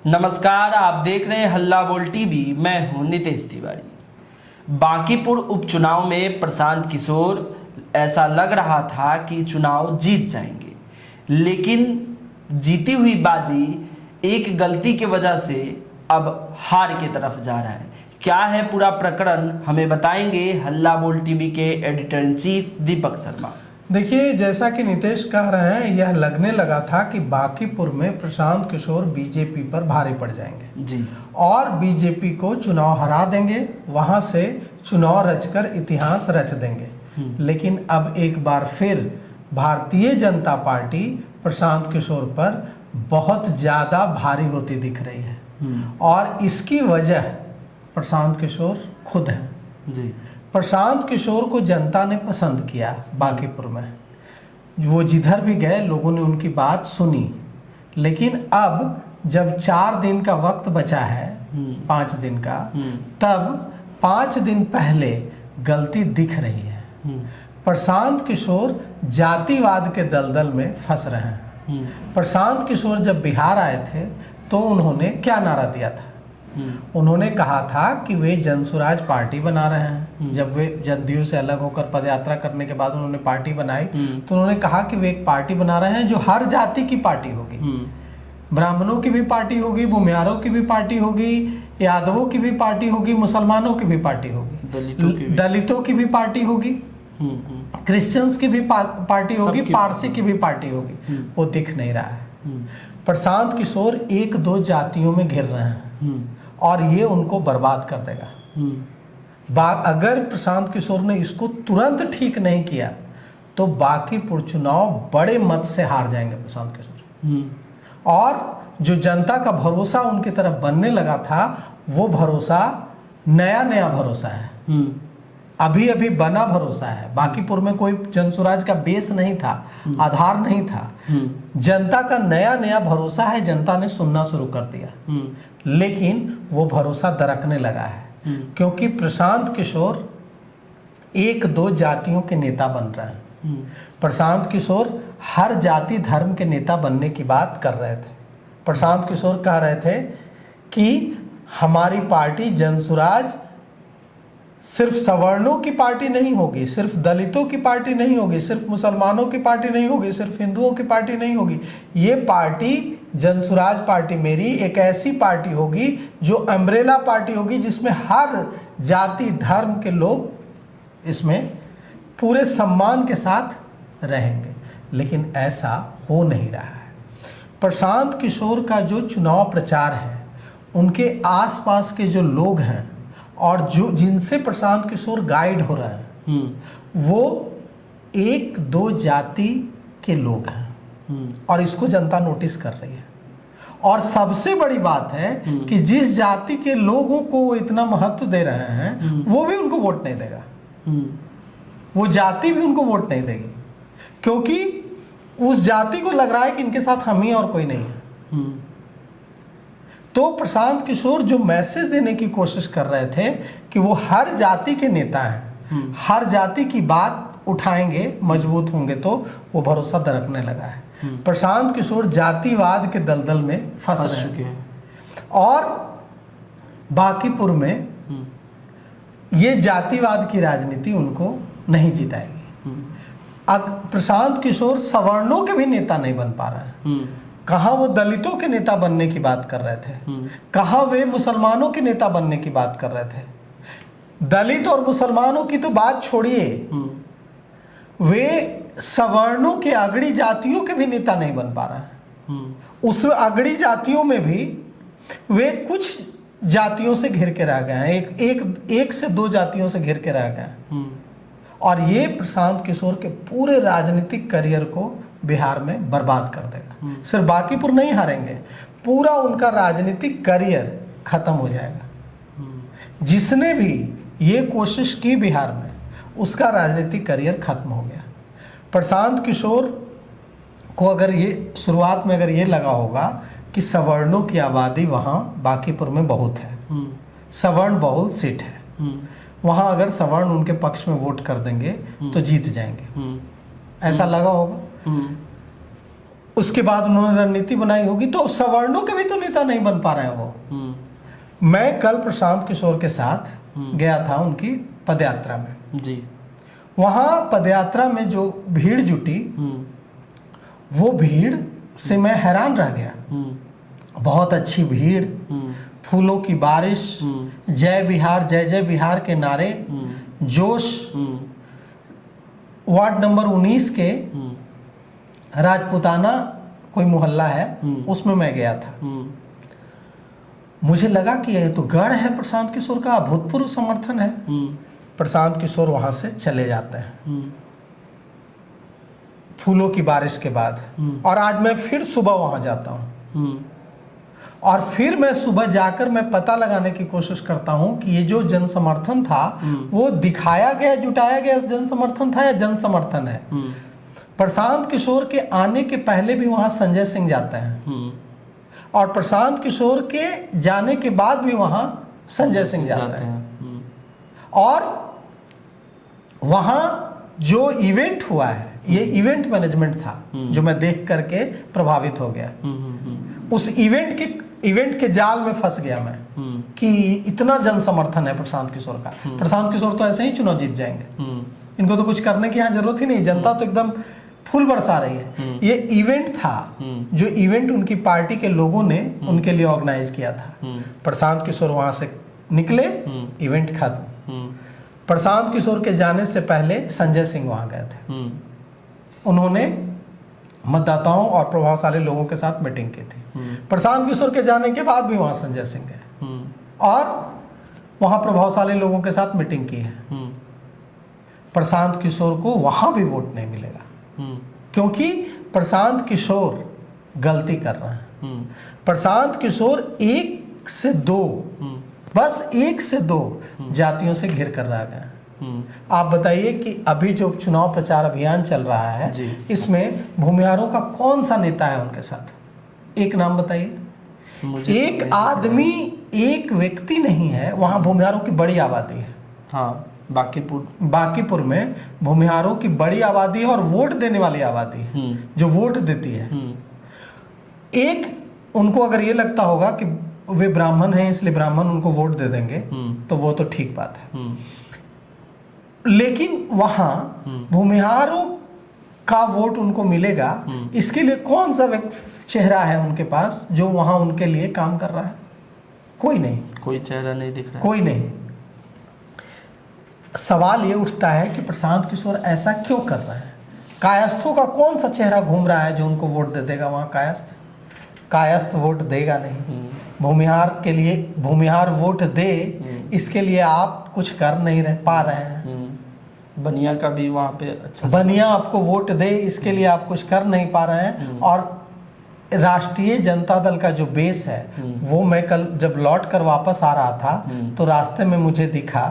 नमस्कार, आप देख रहे हैं हल्ला बोल टीवी। मैं हूं नितेश तिवारी। बांकीपुर उपचुनाव में प्रशांत किशोर ऐसा लग रहा था कि चुनाव जीत जाएंगे, लेकिन जीती हुई बाजी एक गलती की वजह से अब हार की तरफ जा रहा है। क्या है पूरा प्रकरण, हमें बताएंगे हल्ला बोल टीवी के editor in chief Deepak Sharma. देखिए, जैसा कि नितेश कह रहे हैं, यह लगने लगा था कि बांकीपुर में प्रशांत किशोर बीजेपी पर भारी पड़ जाएंगे जी, और बीजेपी को चुनाव हरा देंगे, वहां से चुनाव रचकर इतिहास रच देंगे। लेकिन अब एक बार फिर भारतीय जनता पार्टी प्रशांत किशोर पर बहुत ज़्यादा भारी होती दिख रही है और इसकी वजह प्रशांत किशोर खुद हैं। जी, प्रशांत किशोर को जनता ने पसंद किया बांकीपुर में, वो जिधर भी गए लोगों ने उनकी बात सुनी। लेकिन अब जब 4 दिन का वक्त बचा है, 5 दिन का, तब 5 दिन पहले गलती दिख रही है। प्रशांत किशोर जातिवाद के दलदल में फंस रहे हैं। प्रशांत किशोर जब बिहार आए थे तो उन्होंने क्या नारा दिया था? उन्होंने कहा था कि वे जनसुराज पार्टी बना रहे हैं। जब वे जदयू से अलग होकर पदयात्रा करने के बाद उन्होंने पार्टी बनाई तो उन्होंने कहा कि वे एक पार्टी बना रहे हैं जो हर जाति की पार्टी होगी। ब्राह्मणों की भी पार्टी होगी, भूमिहारों की भी पार्टी होगी, यादवों की भी पार्टी होगी, मुसलमानों की भी पार्टी होगी, दलितों की भी पार्टी होगी, क्रिश्चियंस की भी पार्टी होगी, पारसी की भी पार्टी होगी। वो दिख नहीं रहा है। प्रशांत किशोर 1-2 जातियों में घिर रहे हैं और ये उनको बर्बाद कर देगा। अगर प्रशांत किशोर ने इसको तुरंत ठीक नहीं किया तो बांकीपुर चुनाव बड़े मत से हार जाएंगे प्रशांत किशोर। और जो जनता का भरोसा उनकी तरफ बनने लगा था, वो भरोसा नया भरोसा है, अभी अभी बना भरोसा है। बांकीपुर में कोई जनसुराज का बेस नहीं था, आधार नहीं था। जनता का नया भरोसा है, जनता ने सुनना शुरू कर दिया। लेकिन वो भरोसा दरकने लगा है क्योंकि प्रशांत किशोर 1-2 जातियों के नेता बन रहे हैं। प्रशांत किशोर हर जाति धर्म के नेता बनने की बात कर रहे थे। प्रशांत किशोर कह रहे थे कि हमारी पार्टी जनसुराज सिर्फ सवर्णों की पार्टी नहीं होगी, सिर्फ दलितों की पार्टी नहीं होगी, सिर्फ मुसलमानों की पार्टी नहीं होगी, सिर्फ हिंदुओं की पार्टी नहीं होगी। ये पार्टी जनसुराज पार्टी मेरी एक ऐसी पार्टी होगी जो अम्ब्रेला पार्टी होगी, जिसमें हर जाति धर्म के लोग इसमें पूरे सम्मान के साथ रहेंगे। लेकिन ऐसा हो नहीं रहा है। प्रशांत किशोर का जो चुनाव प्रचार है, उनके आसपास के जो लोग हैं और जो जिनसे प्रशांत किशोर गाइड हो रहे हैं, वो 1-2 जाति के लोग हैं और इसको जनता नोटिस कर रही है। और सबसे बड़ी बात है कि जिस जाति के लोगों को वो इतना महत्व दे रहे हैं, वो भी उनको वोट नहीं देगा, वो जाति भी उनको वोट नहीं देगी, क्योंकि उस जाति को लग रहा है कि इनके साथ हम ही और कोई नहीं है। तो प्रशांत किशोर जो मैसेज देने की कोशिश कर रहे थे कि वो हर जाति के नेता हैं, हर जाति की बात उठाएंगे, मजबूत होंगे, तो वो भरोसा दरकने लगा है। प्रशांत किशोर जातिवाद के दलदल में फंस चुके हैं और बांकीपुर में ये जातिवाद की राजनीति उनको नहीं जिताएगी। अब प्रशांत किशोर सवर्णों के भी नेता नहीं बन पा रहे हैं। कहाँ वो दलितों के नेता बनने की बात कर रहे थे, कहाँ वे मुसलमानों के नेता बनने की बात कर रहे थे। दलित और मुसलमानों की तो बात छोड़िए, वे सवर्णों के अगड़ी जातियों के भी नेता नहीं बन पा रहे हैं। उस अगड़ी जातियों में भी वे कुछ जातियों से घिर के रह गए हैं, एक से 2 जातियों से घिर के रह गए हैं। और ये प्रशांत किशोर के पूरे राजनीतिक करियर को बिहार में बर्बाद कर देगा। सिर्फ बांकीपुर नहीं हारेंगे, पूरा उनका राजनीतिक करियर खत्म हो जाएगा। जिसने भी ये कोशिश की बिहार में, उसका राजनीतिक करियर खत्म हो गया। प्रशांत किशोर को अगर ये शुरुआत में अगर ये लगा होगा कि सवर्णों की आबादी वहाँ बांकीपुर में बहुत है, सवर्ण बहुल सीट है, वहाँ अगर सवर्ण उनके पक्ष में वोट कर देंगे तो जीत जाएंगे, ऐसा लगा होगा। उसके बाद उन्होंने रणनीति बनाई होगी, तो सवर्णों के भी तो नेता नहीं बन पा रहे हैं वो। मैं कल प्रशांत किशोर के साथ गया था उनकी पदयात्रा में जी। वहां पदयात्रा में जो भीड़ जुटी, वो भीड़ से मैं हैरान रह गया। बहुत अच्छी भीड़, फूलों की बारिश, जय बिहार जय जय बिहार के नारे, जोश। वार्ड नंबर 19 के राजपुताना कोई मोहल्ला है, उसमें मैं गया था। मुझे लगा कि यह तो गढ़ है प्रशांत किशोर का, अभूतपूर्व समर्थन है। प्रशांत किशोर वहां से चले जाते हैं फूलों की बारिश के बाद, और आज मैं फिर सुबह वहां जाता हूं, और फिर मैं सुबह जाकर मैं पता लगाने की कोशिश करता हूं कि ये जो जन समर्थन था वो दिखाया गया, जुटाया गया जन समर्थन था या जन समर्थन है। प्रशांत किशोर के आने के पहले भी वहां संजय सिंह जाते हैं, और प्रशांत किशोर के जाने के बाद भी वहां संजय सिंह जाते हैं। और वहां जो इवेंट हुआ है, ये इवेंट मैनेजमेंट था जो मैं देख करके प्रभावित हो गया। उस इवेंट के जाल में फंस गया मैं कि इतना जन समर्थन है प्रशांत किशोर का। प्रशांत किशोर तो ऐसे ही चुनाव जीत जाएंगे, इनको तो कुछ करने की यहाँ जरूरत ही नहीं, जनता तो एकदम फूल बरसा रही है। ये इवेंट था जो इवेंट उनकी पार्टी के लोगों ने उनके लिए ऑर्गेनाइज किया था। प्रशांत किशोर वहां से निकले, इवेंट खत्म। प्रशांत किशोर के जाने से पहले संजय सिंह वहां गए थे। उन्होंने मतदाताओं और प्रभावशाली लोगों के साथ मीटिंग की थी। प्रशांत किशोर के जाने के बाद भी वहां संजय सिंह गए और वहां प्रभावशाली लोगों के साथ मीटिंग की है। प्रशांत किशोर को वहां भी वोट नहीं मिलेगा, क्योंकि प्रशांत किशोर गलती कर रहे हैं। प्रशांत किशोर 1 से 2, बस 1 से 2 जातियों से घिर कर रह गए। आप बताइए कि अभी जो चुनाव प्रचार अभियान चल रहा है, इसमें भूमिहारों का कौन सा नेता है उनके साथ? एक नाम बताइए। एक आदमी, एक व्यक्ति नहीं है वहां। भूमिहारों की बड़ी आबादी है। हाँ, बांकीपुर में भूमिहारों की बड़ी आबादी है और वोट देने वाली आबादी है जो वोट देती है। एक उनको अगर ये लगता होगा कि वे ब्राह्मण हैं इसलिए ब्राह्मण उनको वोट दे देंगे, तो वो तो ठीक बात है। लेकिन वहां भूमिहारों का वोट उनको मिलेगा, इसके लिए कौन सा चेहरा है उनके पास जो वहां उनके लिए काम कर रहा है? कोई नहीं, कोई चेहरा नहीं दिख रहा, कोई नहीं। सवाल ये उठता है कि प्रशांत किशोर ऐसा क्यों कर रहे हैं? कायस्थों का कौन सा चेहरा घूम रहा है जो उनको वोट दे देगा? वहां कायस्थ वोट देगा नहीं। भूमिहार के लिए भूमिहार वोट दे, इसके लिए आप कुछ कर नहीं पा रहे हैं। बनिया का भी वहां पे अच्छा, बनिया आपको वोट दे, इसके लिए आप कुछ कर नहीं पा रहे हैं। और राष्ट्रीय जनता दल का जो बेस है, वो मैं कल जब लौट कर वापस आ रहा था तो रास्ते में मुझे दिखा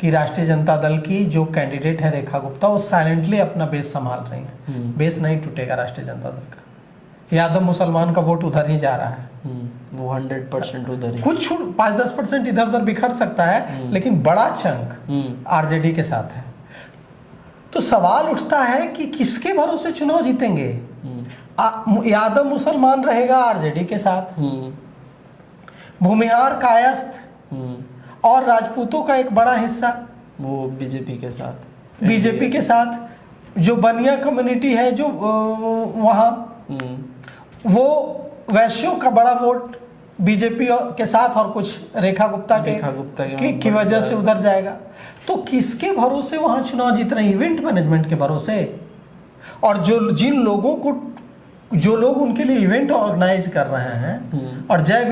कि राष्ट्रीय जनता दल की जो कैंडिडेट है रेखा गुप्ता, वो साइलेंटली अपना बेस संभाल रही है। बेस नहीं टूटेगा राष्ट्रीय जनता दल का। यादव मुसलमान का वोट उधर ही जा रहा है, वो 100% उधर ही। कुछ 5-10% इधर उधर बिखर सकता है, लेकिन बड़ा चंक आरजेडी के साथ है। तो सवाल उठता है कि किसके भरोसे चुनाव जीतेंगे? यादव मुसलमान रहेगा आरजेडी के साथ, भूमिहार कायस्थ और राजपूतों का एक बड़ा हिस्सा वो बीजेपी के साथ, जो बनिया कम्युनिटी है जो वहां, वो वैश्यों का बड़ा वोट बीजेपी के साथ और कुछ रेखा गुप्ता की वजह से उधर जाएगा। तो किसके भरोसे वहां चुनाव जीत रहे हैं? इवेंट मैनेजमेंट के भरोसे। और जो लोग उनके लिए इवेंट ऑर्गेनाइज कर रहे हैं और जय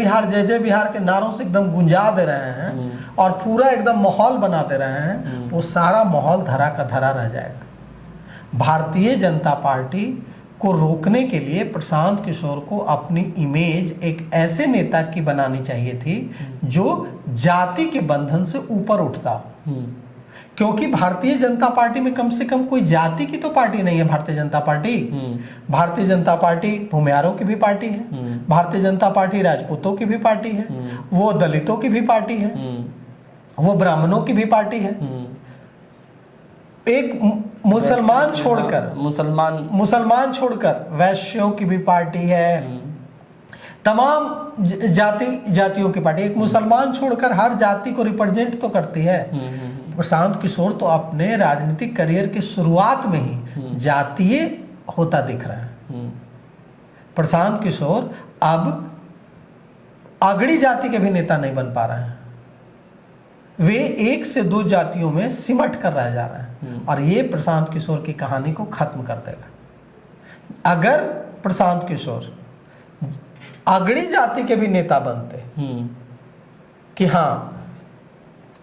बिहार के नारों से एकदम गुंजा दे रहे हैं और पूरा एकदम माहौल बना दे रहे हैं, वो सारा माहौल धरा का धरा रह जाएगा। भारतीय जनता पार्टी को रोकने के लिए प्रशांत किशोर को अपनी इमेज एक ऐसे नेता की बनानी चाहिए थी जो जाति के बंधन से ऊपर उठता हो। क्योंकि भारतीय जनता पार्टी में कम से कम कोई जाति की तो पार्टी नहीं है। भारतीय जनता पार्टी भूमिहारों की भी पार्टी है, भारतीय जनता पार्टी राजपूतों की भी पार्टी है, वो दलितों की भी पार्टी है, वो ब्राह्मणों की भी पार्टी है। एक मुसलमान छोड़कर मुसलमान छोड़कर वैश्यों की भी पार्टी है, तमाम जातियों की पार्टी, एक मुसलमान छोड़कर हर जाति को रिप्रेजेंट तो करती है। प्रशांत किशोर तो अपने राजनीतिक करियर की शुरुआत में ही जातीय होता दिख रहा है। प्रशांत किशोर अब अगड़ी जाति के भी नेता नहीं बन पा रहे हैं, वे 1 से 2 जातियों में सिमट कर रह जा रहे हैं, और ये प्रशांत किशोर की कहानी को खत्म कर देगा। अगर प्रशांत किशोर अगड़ी जाति के भी नेता बनते कि हाँ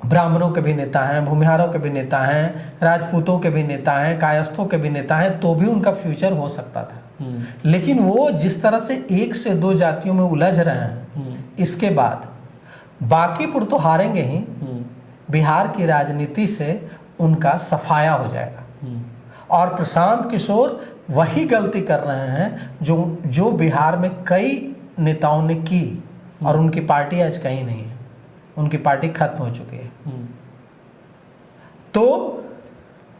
ब्राह्मणों के भी नेता हैं, भूमिहारों के भी नेता हैं, राजपूतों के भी नेता हैं, कायस्थों के भी नेता हैं, तो भी उनका फ्यूचर हो सकता था। लेकिन वो जिस तरह से 1 से 2 जातियों में उलझ रहे हैं, इसके बाद बांकीपुर तो हारेंगे ही, बिहार की राजनीति से उनका सफाया हो जाएगा। और प्रशांत किशोर वही गलती कर रहे हैं जो बिहार में कई नेताओं ने की, और उनकी पार्टी आज कहीं नहीं है, उनकी पार्टी खत्म हो चुकी है। तो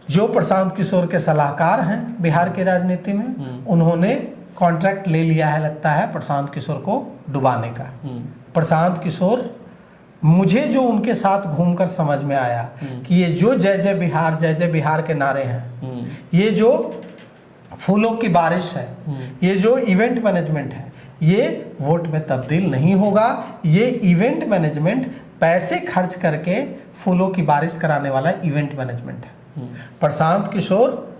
जो प्रशांत किशोर के सलाहकार हैं बिहार की राजनीति में, उन्होंने कॉन्ट्रैक्ट ले लिया है, लगता है, प्रशांत किशोर को डुबाने का। प्रशांत किशोर, मुझे जो उनके साथ घूमकर समझ में आया कि ये जो जय जय बिहार के नारे हैं, ये जो फूलों की बारिश है, ये जो इवेंट मैनेजमेंट है, ये वोट में तब्दील नहीं होगा। ये इवेंट मैनेजमेंट पैसे खर्च करके फूलों की बारिश कराने वाला इवेंट मैनेजमेंट है। प्रशांत किशोर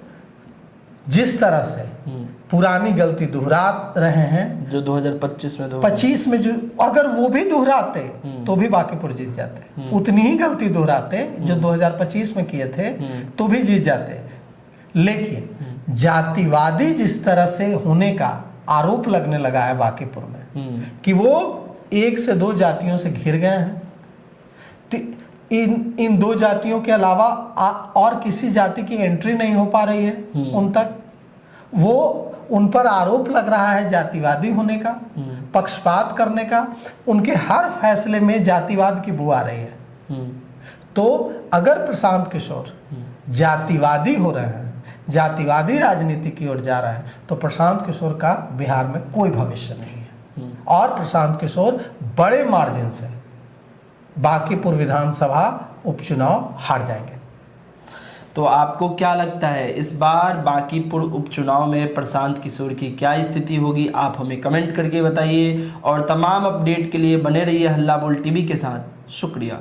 जिस तरह से पुरानी गलती दोहरा रहे हैं, जो 2025 में जो, अगर वो भी दोहराते तो भी बांकीपुर जीत जाते, उतनी ही गलती दोहराते जो 2025 में किए थे तो भी जीत जाते। लेकिन जातिवादी जिस तरह से होने का आरोप लगने लगा है बांकीपुर में, कि वो 1 से 2 जातियों से घिर गए हैं, इन 2 जातियों के अलावा और किसी जाति की एंट्री नहीं हो पा रही है उन तक, वो उन पर आरोप लग रहा है जातिवादी होने का, पक्षपात करने का, उनके हर फैसले में जातिवाद की बू आ रही है। तो अगर प्रशांत किशोर जातिवादी हो रहे हैं, जातिवादी राजनीति की ओर जा रहे हैं, तो प्रशांत किशोर का बिहार में कोई भविष्य नहीं है, और प्रशांत किशोर बड़े मार्जिन से बांकीपुर विधानसभा उपचुनाव हार जाएंगे। तो आपको क्या लगता है, इस बार बांकीपुर उपचुनाव में प्रशांत किशोर की क्या स्थिति होगी? आप हमें कमेंट करके बताइए, और तमाम अपडेट के लिए बने रहिए हल्ला बोल टीवी के साथ। शुक्रिया।